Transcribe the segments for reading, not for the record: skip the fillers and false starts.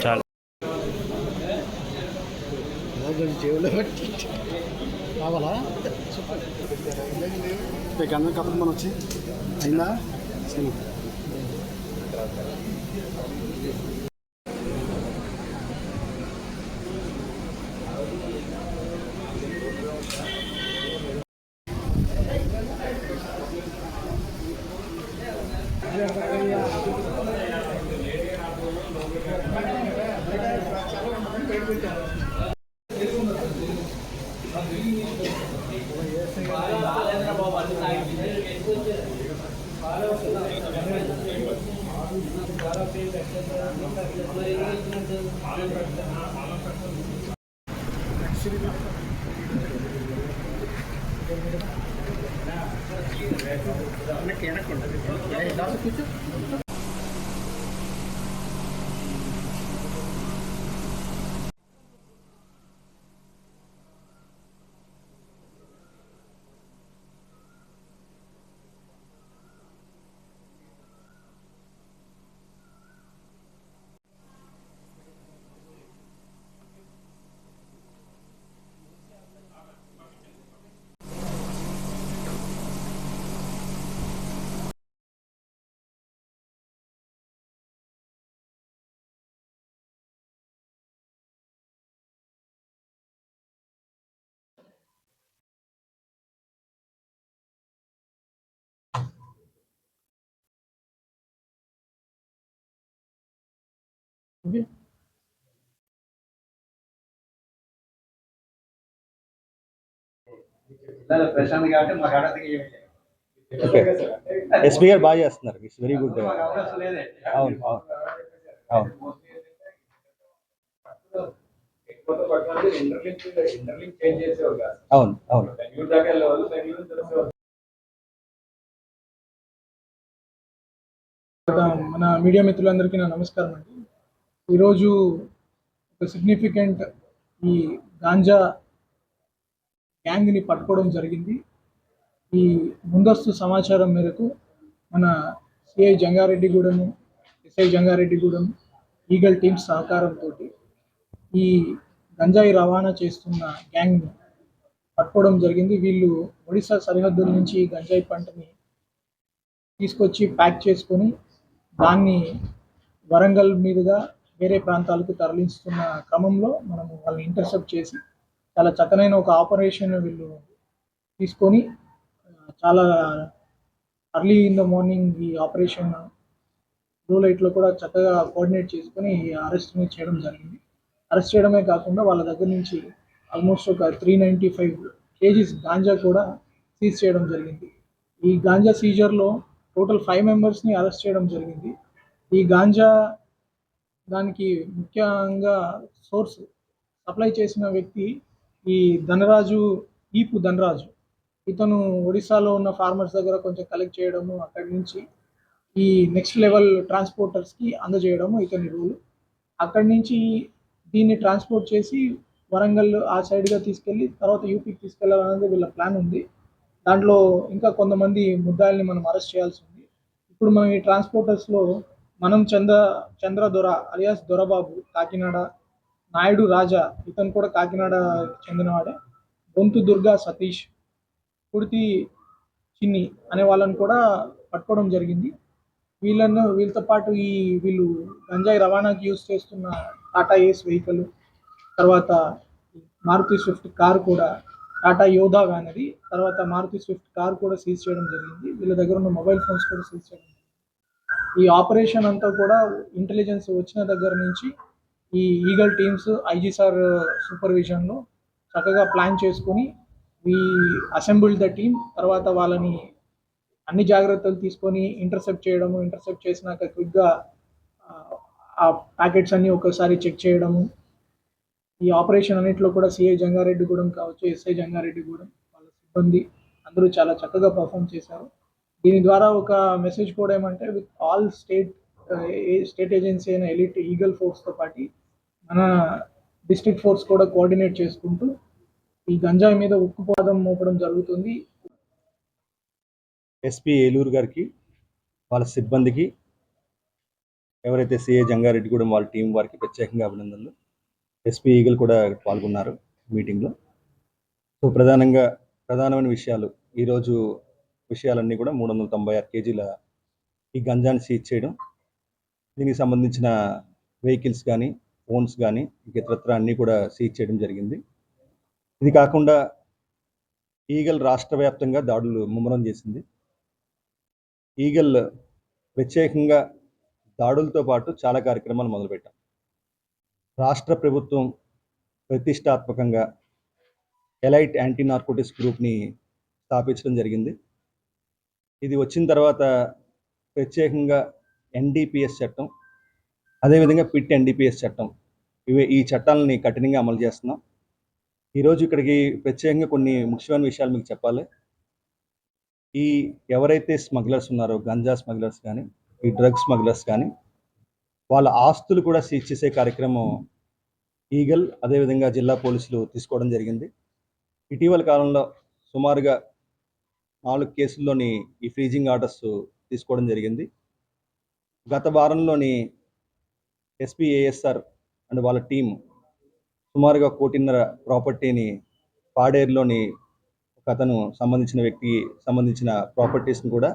చాలా చెవులో పెట్టి కావాలా గంధం కప్పలు మనం వచ్చి అయిందా సినిమా ఎస్పీ గారు బాగా చేస్తున్నారు. It's very good. అవును అవును అవును అవును అవును మన మీడియా మిత్రులందరికీ నా నమస్కారం అండి. ఈరోజు ఒక సిగ్నిఫికెంట్ ఈ గాంజా గ్యాంగ్ని పట్టుకోవడం జరిగింది. ఈ ముందస్తు సమాచారం మేరకు మన CI Jangareddygudem, SI Jangareddygudem, eagle teams సహకారంతో ఈ గంజాయి రవాణా చేస్తున్న గ్యాంగ్ని పట్టుకోవడం జరిగింది. వీళ్ళు ఒడిశా సరిహద్దుల నుంచి గంజాయి పంటని తీసుకొచ్చి ప్యాక్ చేసుకొని దాన్ని వరంగల్ మీదుగా వేరే ప్రాంతాలకు తరలిస్తున్న క్రమంలో మనము వాళ్ళని ఇంటర్సెప్ట్ చేసి చాలా చక్కనైన ఒక ఆపరేషన్ వీళ్ళు తీసుకొని చాలా అర్లీ ఇన్ ద మార్నింగ్ ఈ ఆపరేషన్ బ్లూ లైట్లో కూడా చక్కగా కోఆర్డినేట్ చేసుకొని అరెస్ట్ని చేయడం జరిగింది. అరెస్ట్ చేయడమే కాకుండా వాళ్ళ దగ్గర నుంచి ఆల్మోస్ట్ ఒక 395 kgs గాంజా కూడా సీజ్ చేయడం జరిగింది. ఈ గాంజా సీజర్లో టోటల్ 5 మెంబర్స్ని అరెస్ట్ చేయడం జరిగింది. ఈ గాంజా దానికి ముఖ్యంగా సోర్స్ సప్లై చేసిన వ్యక్తి ఈ ధనరాజు, ఈపు ధనరాజు. ఇతను ఒడిశాలో ఉన్న ఫార్మర్స్ దగ్గర కొంచెం కలెక్ట్ చేయడము, అక్కడి నుంచి ఈ నెక్స్ట్ లెవెల్ ట్రాన్స్పోర్టర్స్కి అందజేయడము ఇతని రూల్. అక్కడి నుంచి దీన్ని ట్రాన్స్పోర్ట్ చేసి వరంగల్ ఆ సైడ్గా తీసుకెళ్ళి తర్వాత యూపీకి తీసుకెళ్లాలనేది వీళ్ళ ప్లాన్ ఉంది. దాంట్లో ఇంకా కొంతమంది ముద్దాయిల్ని మనం అరెస్ట్ చేయాల్సి ఉంది. ఇప్పుడు మనం ఈ ట్రాన్స్పోర్టర్స్లో మనం చంద్రదొర అలియాస్ దొరబాబు కాకినాడ, నాయుడు రాజా ఇతను కూడా కాకినాడ చెందినవాడే, బొంతు దుర్గా సతీష్, కుడితి చిన్ని అనే వాళ్ళని కూడా పట్టుకోవడం జరిగింది. వీళ్ళతో పాటు వీళ్ళు గంజాయి రవాణాకి యూజ్ చేస్తున్న టాటా ఏస్ వెహికల్, తర్వాత మారుతి స్విఫ్ట్ కార్ కూడా, టాటా యోధా వ్యాన్ అది, తర్వాత మారుతి స్విఫ్ట్ కార్ కూడా సీజ్ చేయడం జరిగింది. వీళ్ళ దగ్గర ఉన్న మొబైల్ ఫోన్స్ కూడా సీజ్ చేయడం జరిగింది. ఈ ఆపరేషన్ అంతా కూడా ఇంటెలిజెన్స్ వచ్చిన దగ్గర నుంచి ఈ ఈగల్ టీమ్స్ ఐజీ సార్ సూపర్విజన్లో చక్కగా ప్లాన్ చేసుకొని వీ అసెంబుల్డ్ ద టీమ్. తర్వాత వాళ్ళని అన్ని జాగ్రత్తలు తీసుకొని ఇంటర్సెప్ట్ చేయడము, ఇంటర్సెప్ట్ చేసినాక క్విక్గా ఆ ప్యాకెట్స్ అన్నీ ఒకసారి చెక్ చేయడము. ఈ ఆపరేషన్ అన్నింటిలో కూడా సిఐ జంగారెడ్డిగూడెం కావచ్చు, ఎస్ఐ జంగారెడ్డిగూడెం వాళ్ళ సిబ్బంది అందరూ చాలా చక్కగా పర్ఫామ్ చేశారు. దీని ద్వారా ఒక మెసేజ్ కూడా ఏమంటే విత్ ఆల్ స్టేట్ ఏజెన్సీ అయిన ఎలిట్ ఈగల్ ఫోర్స్తో పాటు మన డిస్ట్రిక్ట్ ఫోర్స్ కూడా కోఆర్డినేట్ చేసుకుంటూ ఈ గంజాయి మీద ఉక్కుపాదం మోపడం జరుగుతుంది. ఎస్పీ ఏలూరు గారికి, వాళ్ళ సిబ్బందికి, ఎవరైతే సిఐ జంగారెడ్డిగూడెం వాళ్ళ టీం వారికి ప్రత్యేకంగా అభినందనలు. ఎస్పీ ఈగల్ కూడా పాల్గొన్నారు మీటింగ్లో. సో ప్రధానమైన విషయాలు ఈరోజు విషయాలన్నీ కూడా 396 కేజీల ఈ గంజాని సీజ్ చేయడం, దీనికి సంబంధించిన వెహికల్స్ కానీ, ఫోన్స్ కానీ, ఇతరత్ర అన్నీ కూడా సీజ్ చేయడం జరిగింది. ఇది కాకుండా ఈగల్ రాష్ట్ర వ్యాప్తంగా దాడులు ముమ్మరం చేసింది. ఈగల్ ప్రత్యేకంగా దాడులతో పాటు చాలా కార్యక్రమాలు మొదలుపెట్టాం. రాష్ట్ర ప్రభుత్వం ప్రతిష్టాత్మకంగా ఎలైట్ యాంటీ నార్కోటిక్స్ గ్రూప్ని స్థాపించడం జరిగింది. ఇది వచ్చిన తర్వాత ప్రత్యేకంగా ఎన్డీపీఎస్ చట్టం, అదేవిధంగా పిట్ ఎన్డీపీఎస్ చట్టం, ఈ చట్టాలని కఠినంగా అమలు చేస్తున్నాం. ఈరోజు ఇక్కడికి ప్రత్యేకంగా కొన్ని ముఖ్యమైన విషయాలు మీకు చెప్పాలి. ఈ ఎవరైతే స్మగ్లర్స్ ఉన్నారో, గంజా స్మగ్లర్స్ కానీ, ఈ డ్రగ్స్ స్మగ్లర్స్ కానీ, వాళ్ళ ఆస్తులు కూడా సీజ్ చేసే కార్యక్రమం ఈగల్ అదేవిధంగా జిల్లా పోలీసులు తీసుకోవడం జరిగింది. ఇటీవల కాలంలో సుమారుగా 4 కేసుల్లోని ఈ ఫ్రీజింగ్ ఆర్డర్స్ తీసుకోవడం జరిగింది. గత వారంలోని ఎస్పీ ఏఎస్ఆర్ అండ్ వాళ్ళ టీం సుమారుగా 1.5 కోటి ప్రాపర్టీని పాడేరులోని ఒక అతను సంబంధించిన వ్యక్తికి సంబంధించిన ప్రాపర్టీస్ని కూడా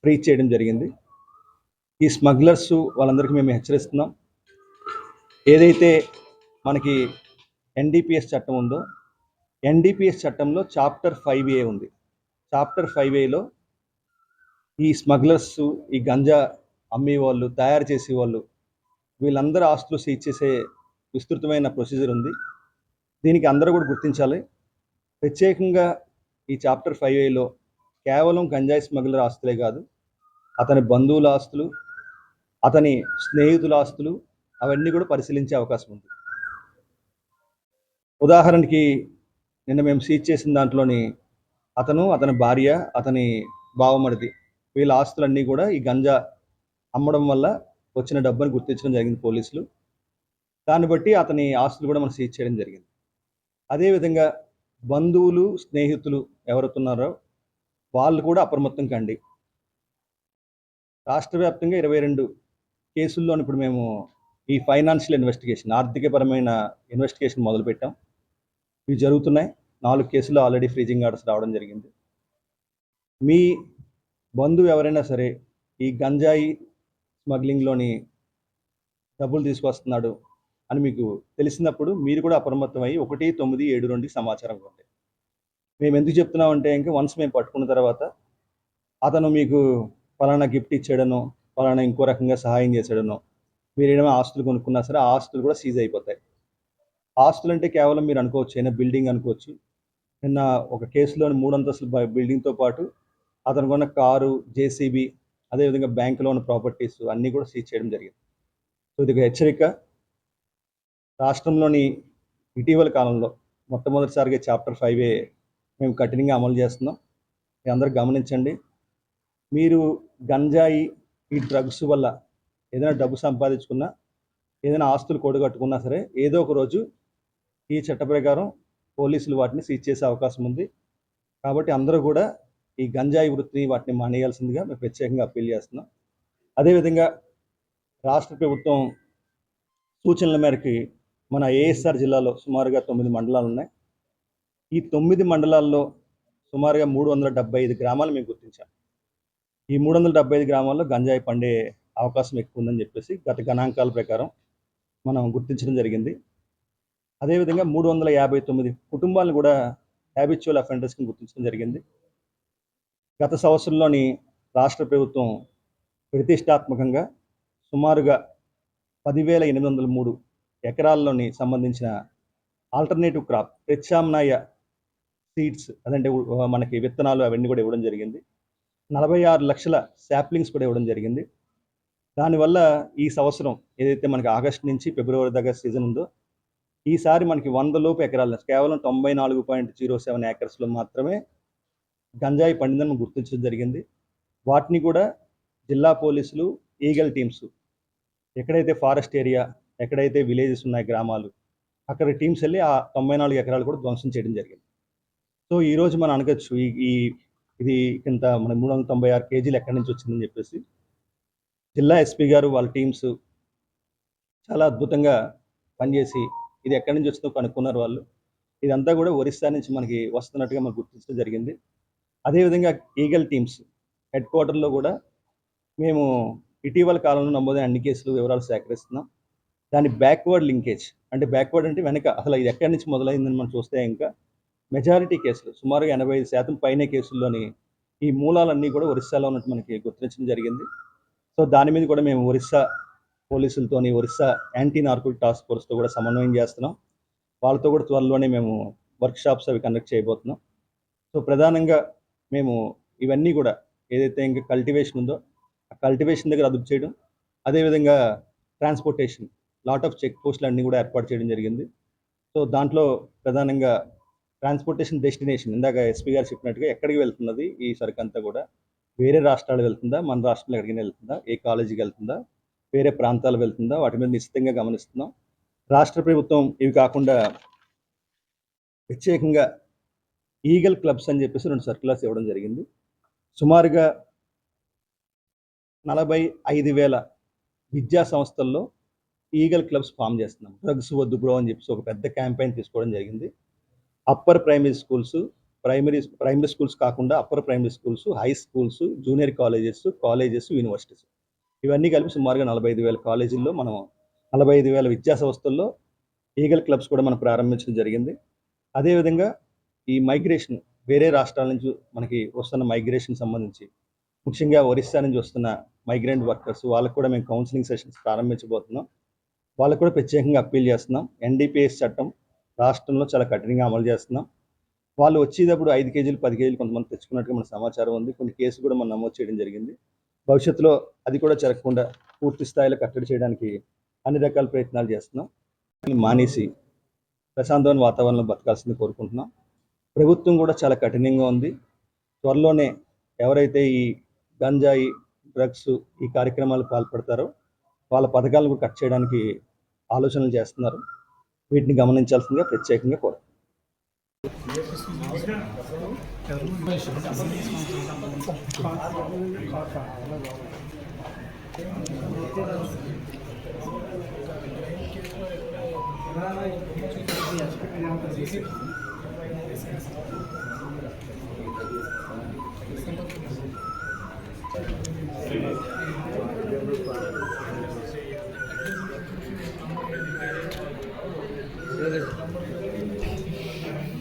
ఫ్రీజ్ చేయడం జరిగింది. ఈ స్మగ్లర్స్ వాళ్ళందరికీ మేము హెచ్చరిస్తున్నాం, ఏదైతే మనకి ఎన్డీపీఎస్ చట్టం ఉందో, ఎన్డీపీఎస్ చట్టంలో చాప్టర్ 5A ఉంది. చాప్టర్ 5Aలో ఈ స్మగ్లర్స్, ఈ గంజా అమ్మేవాళ్ళు, తయారు చేసేవాళ్ళు, వీళ్ళందరూ ఆస్తులు సీజ్ చేసే విస్తృతమైన ప్రొసీజర్ ఉంది. దీనికి అందరూ కూడా గుర్తించాలి. ప్రత్యేకంగా ఈ చాప్టర్ 5Aలో కేవలం గంజాయి స్మగ్లర్ ఆస్తులే కాదు, అతని బంధువుల ఆస్తులు, అతని స్నేహితుల ఆస్తులు, అవన్నీ కూడా పరిశీలించే అవకాశం ఉంది. ఉదాహరణకి నిన్న మేము సీజ్ చేసిన దాంట్లోని అతని భార్య, అతని బావమరిది, వీళ్ళ ఆస్తులన్నీ కూడా ఈ గంజా అమ్మడం వల్ల వచ్చిన డబ్బుని గుర్తించడం జరిగింది పోలీసులు. దాన్ని బట్టి అతని ఆస్తులు కూడా మనం సీజ్ చేయడం జరిగింది. అదేవిధంగా బంధువులు, స్నేహితులు ఎవరుతున్నారో వాళ్ళు కూడా అప్రమత్తం కండి. రాష్ట్ర వ్యాప్తంగా 22 కేసుల్లోని ఇప్పుడు మేము ఈ ఫైనాన్షియల్ ఇన్వెస్టిగేషన్, ఆర్థికపరమైన ఇన్వెస్టిగేషన్ మొదలుపెట్టాం. ఇవి జరుగుతున్నాయి. 4 కేసుల్లో ఆల్రెడీ ఫ్రీజింగ్ ఆర్డర్స్ రావడం జరిగింది. మీ బంధువు ఎవరైనా సరే ఈ గంజాయి స్మగ్లింగ్లోని డబ్బులు తీసుకొస్తున్నాడు అని మీకు తెలిసినప్పుడు మీరు కూడా అప్రమత్తమై 1972కి సమాచారం ఇవ్వండి. మేము ఎందుకు చెప్తున్నామంటే, ఇంకా వన్స్ మేము పట్టుకున్న తర్వాత అతను మీకు ఫలానా గిఫ్ట్ ఇచ్చాడనో, ఫలానా ఇంకో రకంగా సహాయం చేశాడనో, మీరు ఏమైనా ఆస్తులు కొనుక్కున్నా సరే ఆ ఆస్తులు కూడా సీజ్ అయిపోతాయి. ఆస్తులు అంటే కేవలం మీరు అనుకోవచ్చు, ఏదైనా బిల్డింగ్ అనుకోవచ్చు. నిన్న ఒక కేసులోని 3 అంతస్తుల బిల్డింగ్తో పాటు అతను కొన్న కారు, జేసీబీ, అదేవిధంగా బ్యాంకులో ఉన్న ప్రాపర్టీస్ అన్నీ కూడా సీజ్ చేయడం జరిగింది. సో ఇది ఒక హెచ్చరిక. రాష్ట్రంలోని ఇటీవల కాలంలో మొట్టమొదటిసారిగా చాప్టర్ 5A మేము కఠినంగా అమలు చేస్తున్నాం. మీ అందరూ గమనించండి. మీరు గంజాయి, ఈ డ్రగ్స్ వల్ల ఏదైనా డబ్బు సంపాదించుకున్నా, ఏదైనా ఆస్తులు కూడగట్టుకున్నా సరే ఏదో ఒక రోజు ఈ చట్ట ప్రకారం పోలీసులు వాటిని సీజ్ చేసే అవకాశం ఉంది. కాబట్టి అందరూ కూడా ఈ గంజాయి వృత్తిని వాటిని మానేయాల్సిందిగా మేము ప్రత్యేకంగా అప్పీల్ చేస్తున్నాం. అదేవిధంగా రాష్ట్ర ప్రభుత్వం సూచనల మేరకు మన ఏఎస్ఆర్ జిల్లాలో సుమారుగా 9 మండలాలు ఉన్నాయి. ఈ 9 మండలాల్లో సుమారుగా 375 గ్రామాలు మేము గుర్తించాం. ఈ 375 గ్రామాల్లో గంజాయి పండే అవకాశం ఎక్కువ ఉందని చెప్పేసి గత గణాంకాల ప్రకారం మనం గుర్తించడం జరిగింది. అదేవిధంగా 359 కుటుంబాలను కూడా హ్యాబిచువల్ అఫెండర్స్ని గుర్తించడం జరిగింది. గత సంవత్సరంలోని రాష్ట్ర ప్రభుత్వం ప్రతిష్టాత్మకంగా సుమారుగా 10,803 ఎకరాల్లోని సంబంధించిన ఆల్టర్నేటివ్ క్రాప్, ప్రత్యామ్నాయ సీడ్స్, అదంటే మనకి విత్తనాలు అవన్నీ కూడా ఇవ్వడం జరిగింది. 46 లక్షల శాప్లింగ్స్ కూడా ఇవ్వడం జరిగింది. దానివల్ల ఈ సంవత్సరం ఏదైతే మనకి ఆగస్టు నుంచి ఫిబ్రవరి దాకా సీజన్ ఉందో, ఈసారి మనకి 100 లోపు ఎకరాలు, కేవలం 94.07 ఏకర్స్లో మాత్రమే గంజాయి పండిందని గుర్తించడం జరిగింది. వాటిని కూడా జిల్లా పోలీసులు, ఈగల్ టీమ్స్ ఎక్కడైతే ఫారెస్ట్ ఏరియా, ఎక్కడైతే విలేజెస్ ఉన్నాయి, గ్రామాలు, అక్కడ టీమ్స్ వెళ్ళి ఆ 94 ఎకరాలు కూడా ధ్వంసం చేయడం జరిగింది. సో ఈరోజు మనం అనగచ్చు ఇది ఇంత మన 396 కేజీలు ఎక్కడి నుంచి వచ్చిందని చెప్పేసి జిల్లా ఎస్పీ గారు వాళ్ళ టీమ్స్ చాలా అద్భుతంగా పనిచేసి ఇది ఎక్కడి నుంచి వచ్చిందో కనుక్కున్నారు వాళ్ళు. ఇదంతా కూడా ఒరిస్సా నుంచి మనకి వస్తున్నట్టుగా మనకు గుర్తించడం జరిగింది. అదేవిధంగా ఈగల్ టీమ్స్ హెడ్ క్వార్టర్లో కూడా మేము ఇటీవల కాలంలో నమోదైన అన్ని కేసులు వివరాలు సేకరిస్తున్నాం. దాని బ్యాక్వర్డ్ లింకేజ్ అంటే బ్యాక్వర్డ్ అంటే వెనక అసలు ఇది ఎక్కడి నుంచి మొదలైందని మనం చూస్తే ఇంకా మెజారిటీ కేసులు సుమారుగా 85% పైనే కేసుల్లోని ఈ మూలాలన్నీ కూడా ఒరిస్సాలో ఉన్నట్టు మనకి గుర్తించడం జరిగింది. సో దాని మీద కూడా మేము ఒరిస్సా పోలీసులతోని ఒరిస్సా యాంటీ నార్కోటిక్ టాస్క్ ఫోర్స్తో కూడా సమన్వయం చేస్తున్నాం. వాళ్ళతో కూడా త్వరలోనే మేము వర్క్షాప్స్ అవి కండక్ట్ చేయబోతున్నాం. సో ప్రధానంగా మేము ఇవన్నీ కూడా ఏదైతే ఇంకా కల్టివేషన్ ఉందో ఆ కల్టివేషన్ దగ్గర అదుపు చేయడం, అదేవిధంగా ట్రాన్స్పోర్టేషన్ లాట్ ఆఫ్ చెక్ పోస్టులు అన్నీ కూడా ఏర్పాటు చేయడం జరిగింది. సో దాంట్లో ప్రధానంగా ట్రాన్స్పోర్టేషన్ డెస్టినేషన్ ఇందాక ఎస్పీ గారు చెప్పినట్టుగా ఎక్కడికి వెళ్తున్నది ఈ సరుకు అంతా కూడా వేరే రాష్ట్రాలు వెళ్తుందా, మన రాష్ట్రంలో ఎక్కడికైనా వెళ్తుందా, ఏ కాలేజీకి వెళ్తుందా, వేరే ప్రాంతాలు వెళ్తుందా, వాటి మీద నిశ్చితంగా గమనిస్తున్నాం. రాష్ట్ర ప్రభుత్వం ఇవి కాకుండా ప్రత్యేకంగా ఈగల్ క్లబ్స్ అని చెప్పేసి 2 సర్క్యులర్స్ ఇవ్వడం జరిగింది. సుమారుగా 45,000 విద్యా సంస్థల్లో ఈగల్ క్లబ్స్ ఫామ్ చేస్తున్నాం. డ్రగ్స్ వద్దు బ్రో అని చెప్పేసి ఒక పెద్ద క్యాంపెయిన్ తీసుకోవడం జరిగింది. Upper primary schools, primary schools కాకుండా upper primary schools, high schools, junior colleges, universities ఇవన్నీ కలిపి సుమారుగా 45,000 కాలేజీల్లో మనం 45,000 విద్యా సంస్థల్లో ఈగల్ క్లబ్స్ కూడా మనం ప్రారంభించడం జరిగింది. అదేవిధంగా ఈ మైగ్రేషన్ వేరే రాష్ట్రాల నుంచి మనకి వస్తున్న మైగ్రేషన్ సంబంధించి ముఖ్యంగా ఒరిస్సా నుంచి వస్తున్న మైగ్రెంట్ వర్కర్స్ వాళ్ళకు కూడా మేము కౌన్సిలింగ్ సెషన్స్ ప్రారంభించబోతున్నాం. వాళ్ళకు కూడా ప్రత్యేకంగా అప్పీల్ చేస్తున్నాం. ఎన్డీపీఎస్ చట్టం రాష్ట్రంలో చాలా కఠినంగా అమలు చేస్తున్నాం. వాళ్ళు వచ్చేటప్పుడు 5 కేజీలు 10 కేజీలు కొంతమంది తెచ్చుకున్నట్టుగా మన సమాచారం ఉంది. కొన్ని కేసులు కూడా మనం నమోదు చేయడం జరిగింది. భవిష్యత్తులో అది కూడా జరగకుండా పూర్తి స్థాయిలో కట్టడి చేయడానికి అన్ని రకాల ప్రయత్నాలు చేస్తున్నాం. మానేసి ప్రశాంతమైన వాతావరణంలో బతకాల్సింది కోరుకుంటున్నాం. ప్రభుత్వం కూడా చాలా కఠినంగా ఉంది. త్వరలోనే ఎవరైతే ఈ గంజాయి డ్రగ్స్ ఈ కార్యక్రమాలు పాల్పడతారో వాళ్ళ పథకాలను కూడా కట్ చేయడానికి ఆలోచనలు చేస్తున్నారు. వీటిని గమనించాల్సిందిగా ప్రత్యేకంగా కోరుతున్నాం.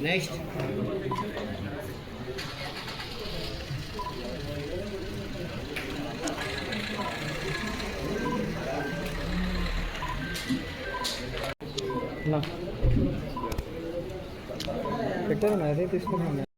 నెక్స్ట్ పెట్టారు అదే తీసుకున్నాను.